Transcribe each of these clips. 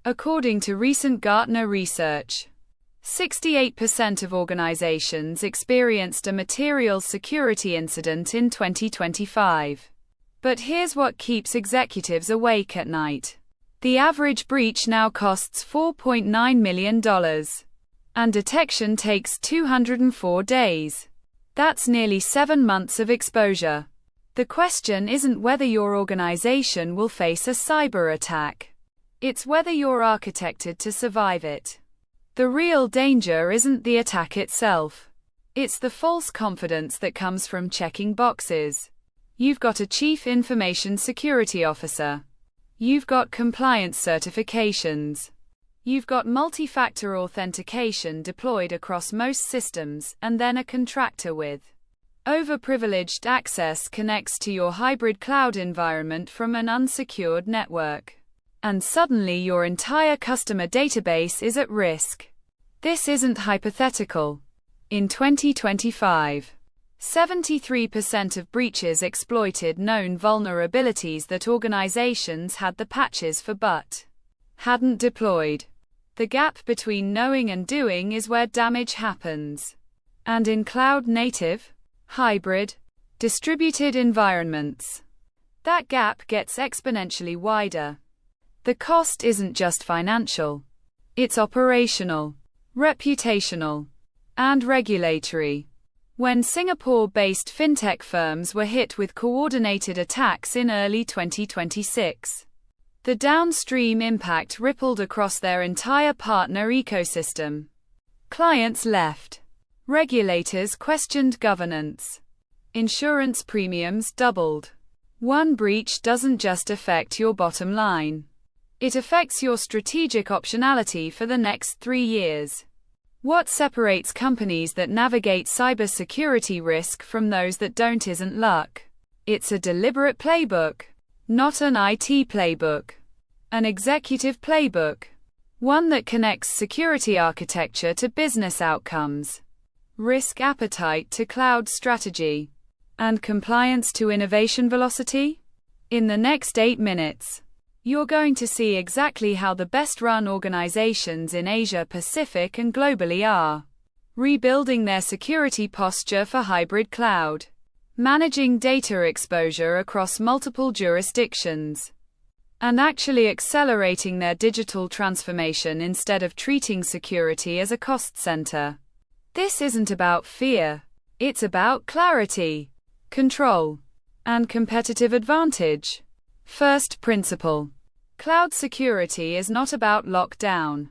According to recent Gartner research, 68% of organizations experienced a material security incident in 2025. But here's what keeps executives awake at night. The average breach now costs $4.9 million, and detection takes 204 days. That's nearly 7 months of exposure. The question isn't whether your organization will face a cyber attack. It's whether you're architected to survive it. The real danger isn't the attack itself. It's the false confidence that comes from checking boxes. You've got a Chief Information Security Officer. You've got compliance certifications. You've got multi-factor authentication deployed across most systems, and then a contractor with overprivileged access connects to your hybrid cloud environment from an unsecured network. And suddenly your entire customer database is at risk. This isn't hypothetical. In 2025, 73% of breaches exploited known vulnerabilities that organizations had the patches for but hadn't deployed. The gap between knowing and doing is where damage happens. And in cloud-native, hybrid, distributed environments, that gap gets exponentially wider. The cost isn't just financial. It's operational, reputational, and regulatory. When Singapore-based fintech firms were hit with coordinated attacks in early 2026, the downstream impact rippled across their entire partner ecosystem. Clients left. Regulators questioned governance. Insurance premiums doubled. One breach doesn't just affect your bottom line. It affects your strategic optionality for the next 3 years. What separates companies that navigate cybersecurity risk from those that don't isn't luck. It's a deliberate playbook, not an IT playbook. An executive playbook. One that connects security architecture to business outcomes, risk appetite to cloud strategy, and compliance to innovation velocity. In the next 8 minutes, you're going to see exactly how the best-run organizations in Asia Pacific and globally are rebuilding their security posture for hybrid cloud, managing data exposure across multiple jurisdictions, and actually accelerating their digital transformation instead of treating security as a cost center. This isn't about fear. It's about clarity, control, and competitive advantage. First principle. Cloud security is not about lockdown.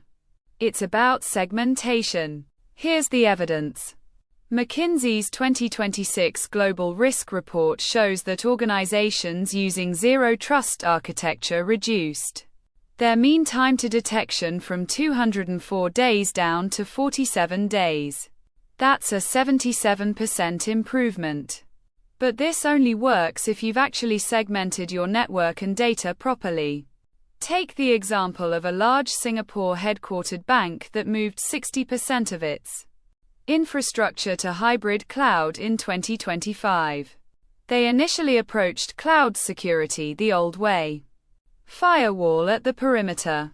It's about segmentation. Here's the evidence. McKinsey's 2026 Global Risk Report shows that organizations using zero trust architecture reduced their mean time to detection from 204 days down to 47 days. That's a 77% improvement. But this only works if you've actually segmented your network and data properly. Take the example of a large Singapore-headquartered bank that moved 60% of its infrastructure to hybrid cloud in 2025. They initially approached cloud security the old way. Firewall at the perimeter.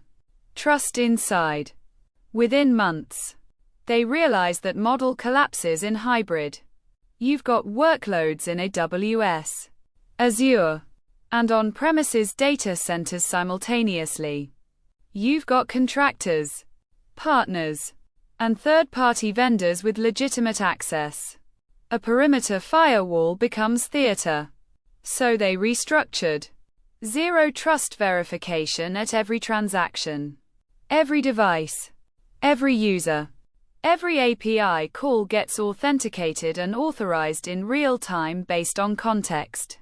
Trust inside. Within months, they realized that model collapses in hybrid. You've got workloads in AWS, Azure, and on-premises data centers simultaneously. You've got contractors, partners, and third-party vendors with legitimate access. A perimeter firewall becomes theater. So they restructured. Zero trust verification at every transaction. Every device. Every user. Every API call gets authenticated and authorized in real time based on context.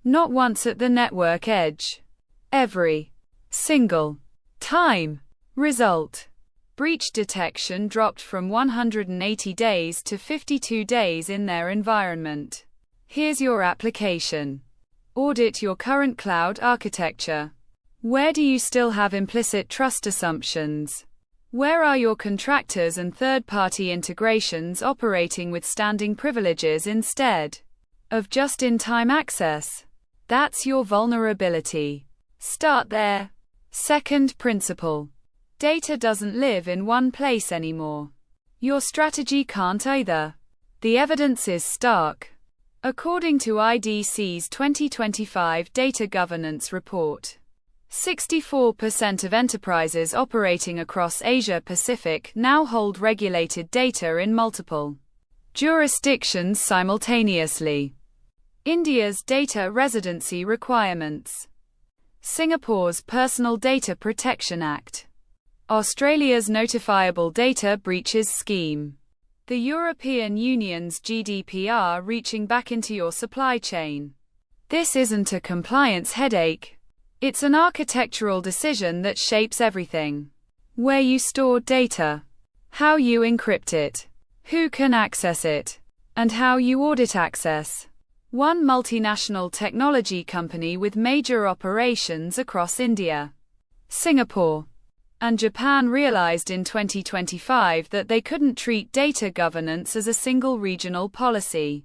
Not once at the network edge. Every single time. Result. Breach detection dropped from 180 days to 52 days in their environment. Here's your application. Audit your current cloud architecture. Where do you still have implicit trust assumptions? Where are your contractors and third-party integrations operating with standing privileges instead of just-in-time access? That's your vulnerability. Start there. Second principle. Data doesn't live in one place anymore. Your strategy can't either. The evidence is stark. According to IDC's 2025 Data Governance Report, 64% of enterprises operating across Asia-Pacific now hold regulated data in multiple jurisdictions simultaneously. India's data residency requirements. Singapore's Personal Data Protection Act. Australia's Notifiable Data Breaches Scheme. The European Union's GDPR reaching back into your supply chain. This isn't a compliance headache. It's an architectural decision that shapes everything. Where you store data, how you encrypt it, who can access it, and how you audit access. One multinational technology company with major operations across India, Singapore, and Japan realized in 2025 that they couldn't treat data governance as a single regional policy.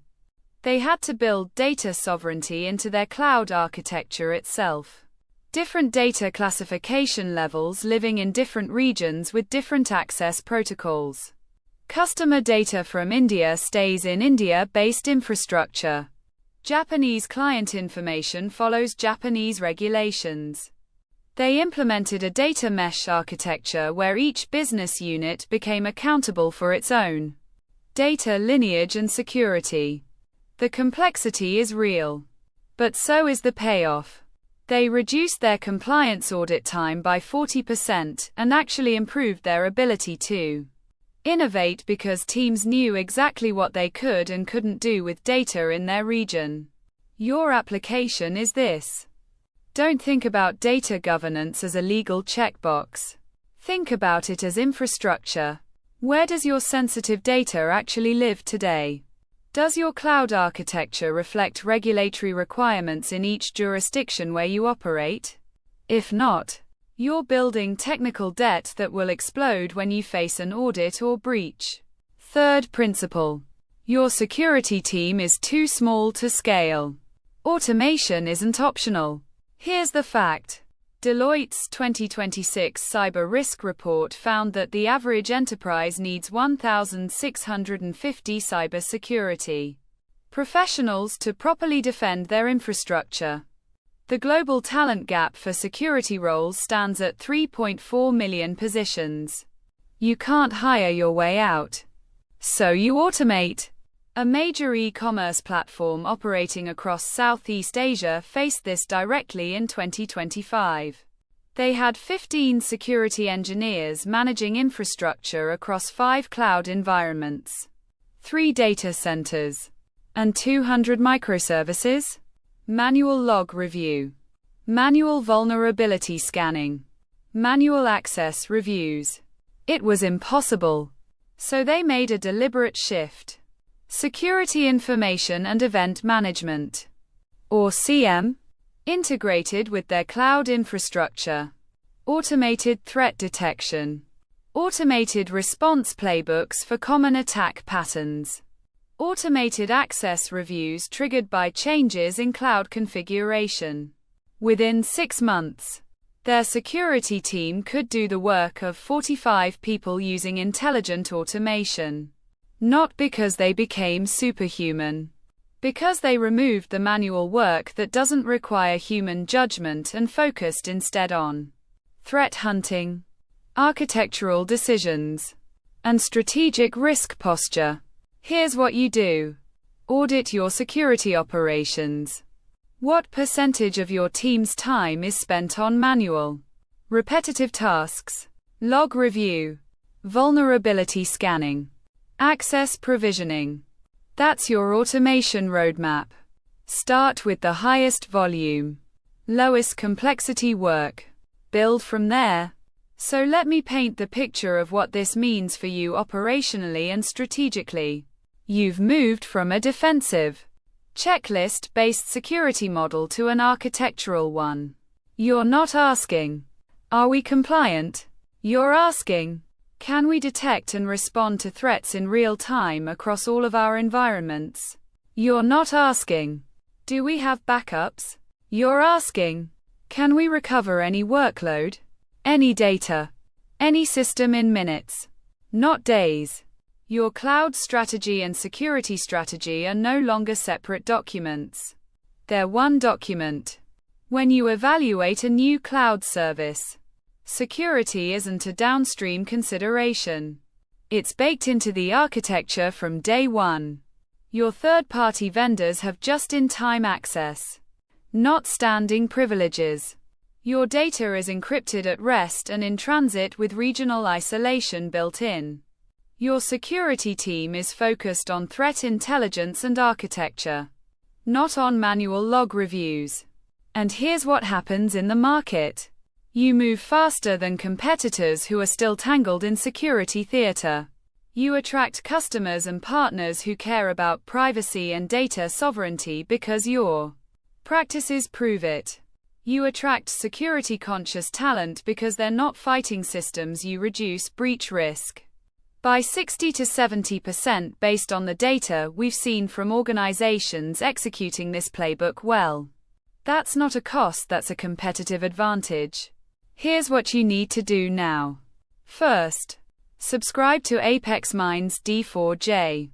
They had to build data sovereignty into their cloud architecture itself. Different data classification levels living in different regions with different access protocols. Customer data from India stays in India-based infrastructure. Japanese client information follows Japanese regulations. They implemented a data mesh architecture where each business unit became accountable for its own data lineage and security. The complexity is real, but so is the payoff. They reduced their compliance audit time by 40% and actually improved their ability to innovate because teams knew exactly what they could and couldn't do with data in their region. Your application is this. Don't think about data governance as a legal checkbox. Think about it as infrastructure. Where does your sensitive data actually live today? Does your cloud architecture reflect regulatory requirements in each jurisdiction where you operate? If not, you're building technical debt that will explode when you face an audit or breach. Third principle. Your security team is too small to scale. Automation isn't optional. Here's the fact. Deloitte's 2026 Cyber Risk Report found that the average enterprise needs 1,650 cybersecurity professionals to properly defend their infrastructure. The global talent gap for security roles stands at 3.4 million positions. You can't hire your way out. So you automate. A major e-commerce platform operating across Southeast Asia faced this directly in 2025. They had 15 security engineers managing infrastructure across 5 cloud environments, 3 data centers, and 200 microservices. Manual log review, manual vulnerability scanning, manual access reviews. It was impossible. So they made a deliberate shift. Security Information and Event Management, or CM, integrated with their cloud infrastructure. Automated threat detection. Automated response playbooks for common attack patterns. Automated access reviews triggered by changes in cloud configuration. Within 6 months, their security team could do the work of 45 people using intelligent automation. Not because they became superhuman. Because they removed the manual work that doesn't require human judgment and focused instead on threat hunting, architectural decisions, and strategic risk posture. Here's what you do. Audit your security operations. What percentage of your team's time is spent on manual, repetitive tasks? Log review, vulnerability scanning, access provisioning. That's your automation roadmap. Start with the highest volume, lowest complexity work. Build from there. So let me paint the picture of what this means for you operationally and strategically. You've moved from a defensive, checklist-based security model to an architectural one. You're not asking, are we compliant? You're asking, can we detect and respond to threats in real time across all of our environments? You're not asking, do we have backups? You're asking, can we recover any workload, any data, Any system in minutes, not days. Your cloud strategy and security strategy are no longer separate documents. They're one document. When you evaluate a new cloud service, security isn't a downstream consideration. It's baked into the architecture from day one. Your third-party vendors have just-in-time access, not standing privileges. Your data is encrypted at rest and in transit with regional isolation built in. Your security team is focused on threat intelligence and architecture, not on manual log reviews. And here's what happens in the market. You move faster than competitors who are still tangled in security theater. You attract customers and partners who care about privacy and data sovereignty because your practices prove it. You attract security-conscious talent because they're not fighting systems. You reduce breach risk by 60 to 70% based on the data we've seen from organizations executing this playbook well. That's not a cost, that's a competitive advantage. Here's what you need to do now. First, subscribe to Apex Minds D4J.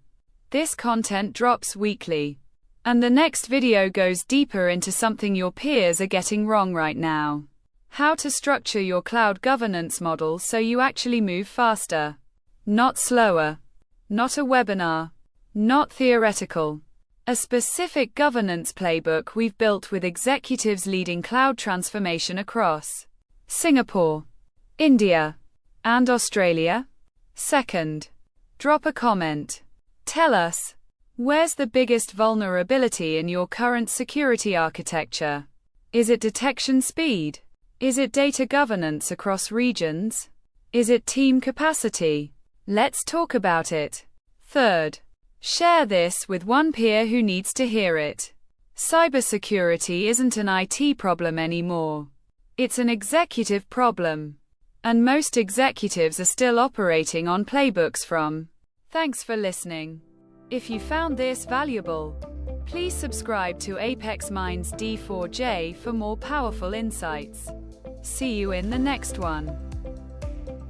This content drops weekly. And the next video goes deeper into something your peers are getting wrong right now. How to structure your cloud governance model so you actually move faster, not slower. Not a webinar, not theoretical. A specific governance playbook we've built with executives leading cloud transformation across Singapore, India, and Australia. Second, drop a comment. Tell us, where's the biggest vulnerability in your current security architecture? Is it detection speed? Is it data governance across regions? Is it team capacity? Let's talk about it. Third, share this with one peer who needs to hear it. Cybersecurity isn't an IT problem anymore. It's an executive problem. And most executives are still operating on playbooks from. Thanks for listening. If you found this valuable, please subscribe to Apex Minds D4J for more powerful insights. See you in the next one.